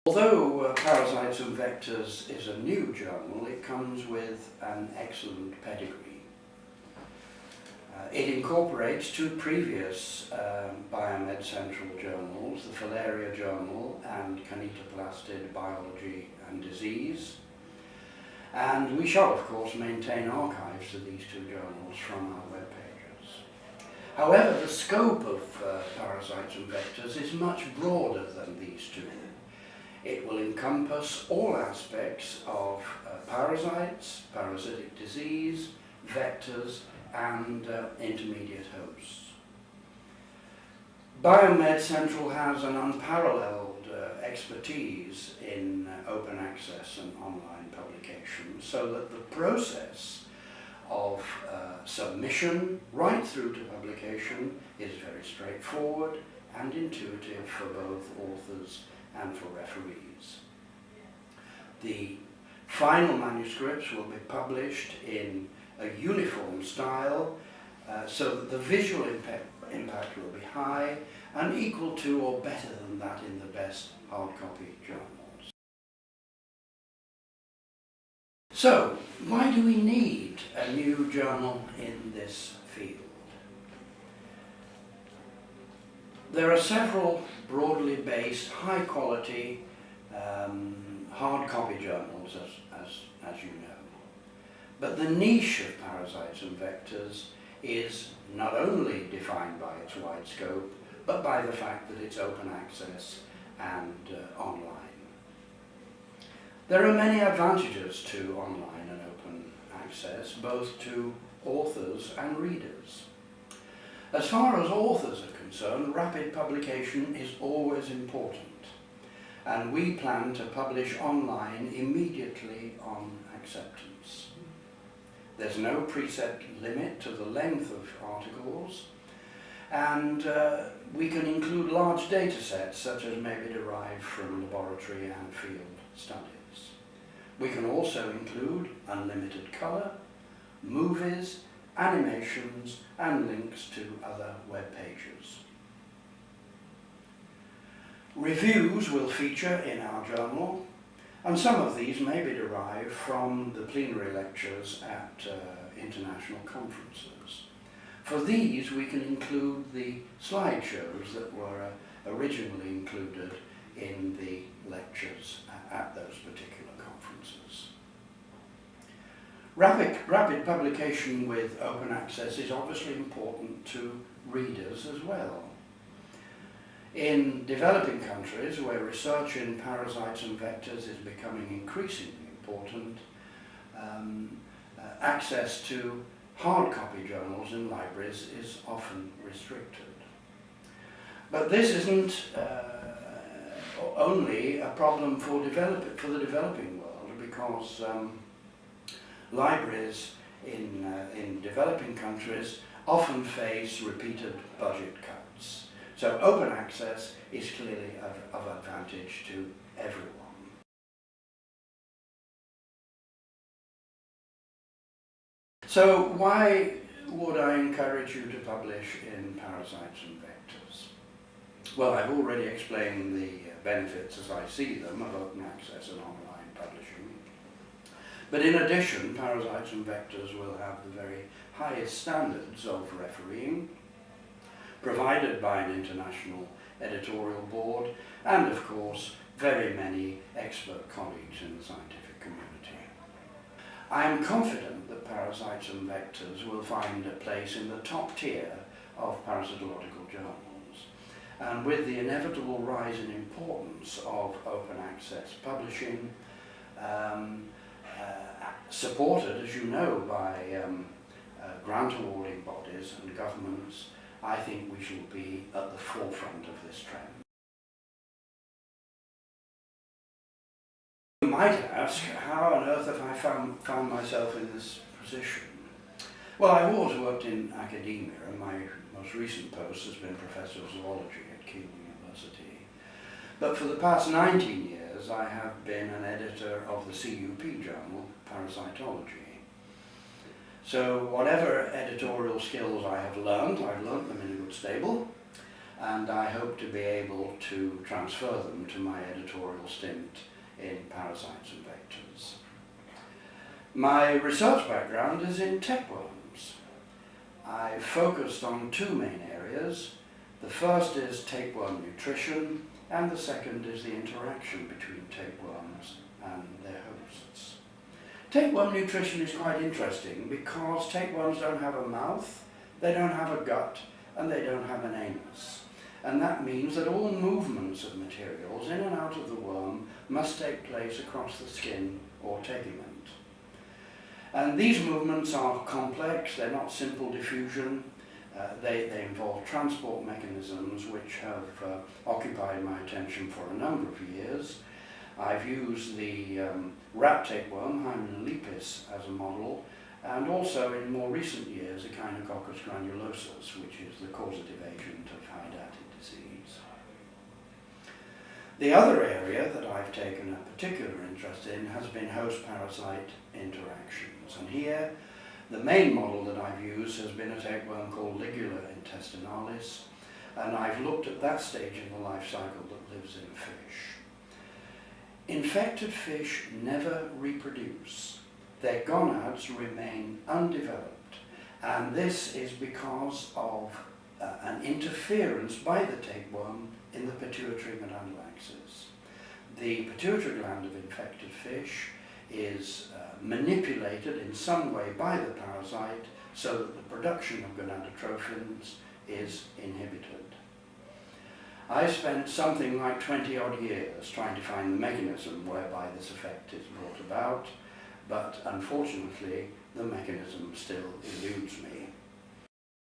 Although Parasites and Vectors is a new journal, it comes with an excellent pedigree. It incorporates two previous Biomed Central journals, the Filaria Journal and Canitoplastid Biology and Disease. And we shall, of course, maintain archives of these two journals from our web pages. However, the scope of Parasites and Vectors is much broader than these two. It will encompass all aspects of parasites, parasitic disease, vectors, and intermediate hosts. Biomed Central has an unparalleled expertise in open access and online publication, so that the process of submission right through to publication is very straightforward and intuitive for both authors and for referees. The final manuscripts will be published in a uniform style so that the visual impact will be high and equal to or better than that in the best hard copy journals. So, why do we need a new journal in this field? There are several broadly based, high quality, hard copy journals, as you know. But the niche of Parasites and Vectors is not only defined by its wide scope, but by the fact that it's open access and online. There are many advantages to online and open access, both to authors and readers. As far as authors are concerned, rapid publication is always important, and we plan to publish online immediately on acceptance. There's no preset limit to the length of articles, and we can include large data sets such as may be derived from laboratory and field studies. We can also include unlimited colour, movies, animations and links to other web pages. Reviews will feature in our journal, and some of these may be derived from the plenary lectures at international conferences. For these we can include the slideshows that were originally included in the lectures at those particular conferences. Rapid publication with open access is obviously important to readers as well. In developing countries where research in parasites and vectors is becoming increasingly important, access to hard copy journals in libraries is often restricted. But this isn't only a problem for the developing world, because libraries in developing countries often face repeated budget cuts. So open access is clearly of advantage to everyone. So why would I encourage you to publish in Parasites and Vectors? Well, I've already explained the benefits as I see them of open access and online publishing. But in addition, Parasites and Vectors will have the very highest standards of refereeing, provided by an international editorial board, and of course very many expert colleagues in the scientific community. I am confident that Parasites and Vectors will find a place in the top tier of parasitological journals, and with the inevitable rise in importance of open access publishing, supported, as you know, by grant awarding bodies and governments, I think we shall be at the forefront of this trend. You might ask, how on earth have I found myself in this position? Well, I've always worked in academia, and my most recent post has been Professor of Zoology at Keele University. But for the past 19 years, I have been an editor of the CUP journal, Parasitology. So whatever editorial skills I have learned, I've learned them in a good stable, and I hope to be able to transfer them to my editorial stint in Parasites and Vectors. My research background is in tapeworms. I've focused on two main areas. The first is tapeworm nutrition, and the second is the interaction between tapeworms and their hosts. Tapeworm nutrition is quite interesting because tapeworms don't have a mouth, they don't have a gut, and they don't have an anus. And that means that all movements of materials in and out of the worm must take place across the skin or tegument. And these movements are complex, they're not simple diffusion. They involve transport mechanisms which have occupied my attention for a number of years. I've used the rat tapeworm, Hymen lepis, as a model, and also in more recent years Echinococcus granulosus, which is the causative agent of hydatid disease. The other area that I've taken a particular interest in has been host-parasite interactions, and here the main model that I've used has been a tapeworm called Ligula intestinalis, and I've looked at that stage in the life cycle that lives in fish. Infected fish never reproduce. Their gonads remain undeveloped, and this is because of an interference by the tapeworm in the pituitary glandular axis. The pituitary gland of infected fish is manipulated in some way by the parasite so that the production of gonadotrophins is inhibited. I spent something like 20 odd years trying to find the mechanism whereby this effect is brought about, but unfortunately the mechanism still eludes me.